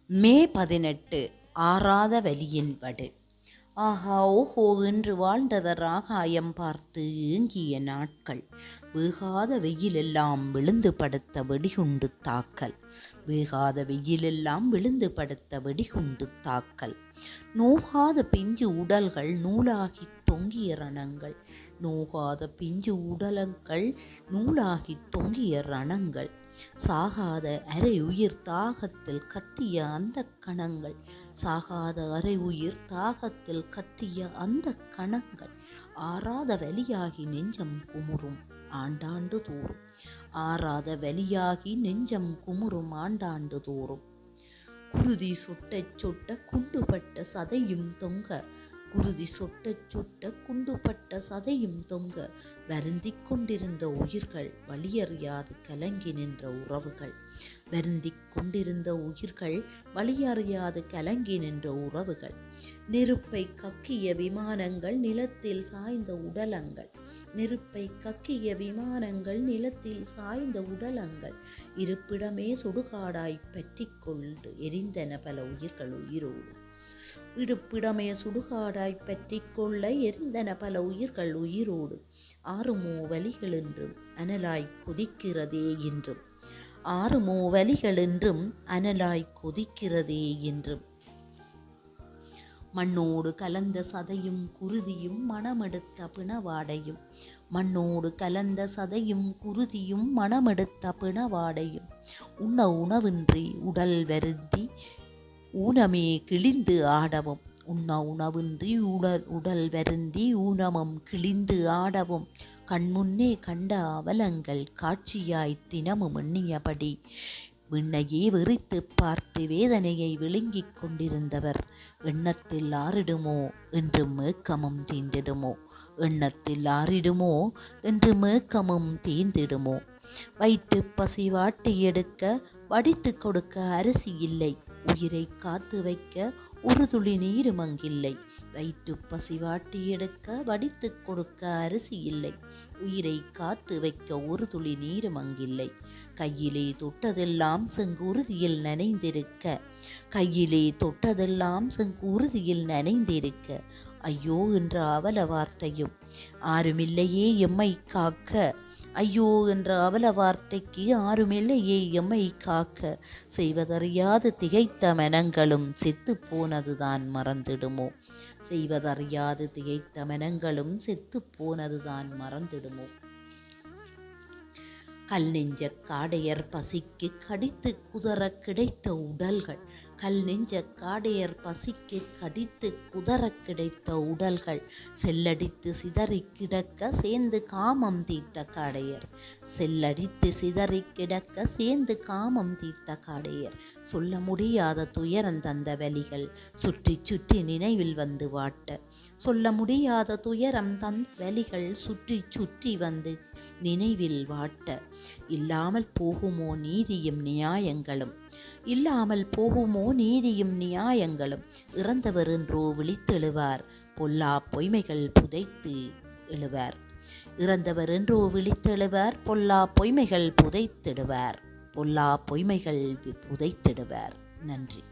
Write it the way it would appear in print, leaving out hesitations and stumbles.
மே 18 ஆறாத வலியின் வடு. ஆஹா ஓஹோ என்று வாழ்ந்தவர் ஆகாயம் பார்த்து ஏங்கிய நாட்கள். வேகாத வெயிலெல்லாம் விழுந்து படுத்த வெடிகுண்டு தாக்கல். வேகாத வெயிலெல்லாம் விழுந்து படுத்த வெடிகுண்டு தாக்கல். நோகாத பிஞ்சு உடல்கள் நூலாகி தொங்கிய ரணங்கள். நோகாத பிஞ்சு உடலங்கள் நூலாகி தொங்கிய ரணங்கள். சாகாத அரை உயிர் தாகத்தில் கத்திய அந்த கணங்கள். சாகாத அரை உயிர் தாகத்தில் கத்திய அந்த கணங்கள். ஆறாத வலியாகி நெஞ்சம் குமுறும் ஆண்டாண்டு தோறும். ஆறாத வலியாகி நெஞ்சம் குமுறும் ஆண்டாண்டு தோறும். குருதி சொட்டச் சொட்ட குண்டுபட்ட சதையும் தொங்க. குருதி சொட்டச் சொட்ட குண்டுபட்ட சதையும் தொங்க. வருந்திக் கொண்டிருந்த உயிர்கள் வழியறியாது கலங்கி நின்ற உறவுகள். வருந்திக் கொண்டிருந்த உயிர்கள் வழியறியாது கலங்கி நின்ற உறவுகள். நெருப்பை கக்கிய விமானங்கள் நிலத்தில் சாய்ந்த உடலங்கள். நெருப்பை கக்கிய விமானங்கள் நிலத்தில் சாய்ந்த உடலங்கள். இருப்பிடமே சுடுகாடாய் பற்றி கொண்டு எரிந்தன பல உயிர்கள் உயிரோடு. இருப்பிடமே சுடுகாடாய் பற்றி கொள்ள எரிந்தன பல உயிர்கள் உயிரோடு. ஆறுமோ வலிகள் என்றும் அனலாய் கொதிக்கிறதே என்றும். ஆறுமோ வலிகள் என்றும் அனலாய் கொதிக்கிறதே என்றும். மண்ணோடு கலந்த சதையும் குருதியும் மனமெடுத்த பிணவாடையும். மண்ணோடு கலந்த சதையும் குருதியும் மனமெடுத்த பிணவாடையும். உண்ண உணவின்றி உடல் வருந்தி ஊனமே கிழிந்து ஆடவும். உண்ண உணவின்றி உடல் வருந்தி ஊனமும் கிழிந்து ஆடவும். கண்முன்னே கண்ட அவலங்கள் காட்சியாய் தினமும் எண்ணியபடி விண்ணையே வெறித்து பார்த்து வேதனையை விழுங்கிக் கொண்டிருந்தவர் எண்ணத்தில் ஆறிடுமோ என்று மேக்கமும் தீந்திடுமோ. எண்ணத்தில் ஆறிடுமோ என்று மேக்கமும் தீந்திடுமோ. வயிற்று பசி வாட்டி எடுக்க வடித்து கொடுக்க அரிசி இல்லை. உயிரை காத்து வைக்க ஒரு துளி நீரும் அங்கில்லை. வயிற்று பசி வாட்டி எடுக்க வடித்து கொடுக்க அரிசி இல்லை. உயிரை காத்து வைக்க ஒரு துளி நீரும் அங்கில்லை. கையிலே தொட்டதெல்லாம் செங்குருதியில் நனைந்திருக்க. கையிலே தொட்டதெல்லாம் செங்குருதியில் நனைந்திருக்க. ஐயோ என்ற அவல வார்த்தையும் ஆருமில்லையே எம்மை காக்க. ஐயோ என்ற அவல வார்த்தைக்கு ஆருமில்லையே எம்மை காக்க. செய்வதறியாது திகைத்த மனங்களும் செத்து போனதுதான் மறந்திடுமோ. செய்வதறியாது திகைத்த மனங்களும் செத்து போனதுதான் மறந்திடுமோ. கல் நெஞ்ச காடையர் பசிக்கு கடித்து குதற கிடைத்த உடல்கள். கல் நெஞ்ச காடையர் பசிக்கு கடித்து குதற கிடைத்த உடல்கள். செல்லடித்து சிதறி கிடக்க சேர்ந்து காமம் தீர்த்த காடையர். செல்லடித்து சிதறி கிடக்க சேர்ந்து காமம் தீர்த்த காடையர். சொல்ல முடியாத துயரம் தந்த வலிகள் சுற்றி சுற்றி நினைவில் வந்து வாட்ட. சொல்ல முடியாத துயரம் தந்த வலிகள் சுற்றி சுற்றி வந்து நினைவில் வாட்ட. இல்லாமல் போகுமோ நீதியும் நியாயங்களும். இல்லாமல் போகுமோ நீதியும் நியாயங்களும். இறந்தவர் என்றோ விழித்தெழுவார் பொல்லா பொய்மைகள் புதைத்து எழுவார். இறந்தவர் என்றோ விழித்தெழுவார் பொல்லா பொய்மைகள் புதைத்திடுவார். பொல்லா பொய்மைகள் புதைத்திடுவார். நன்றி.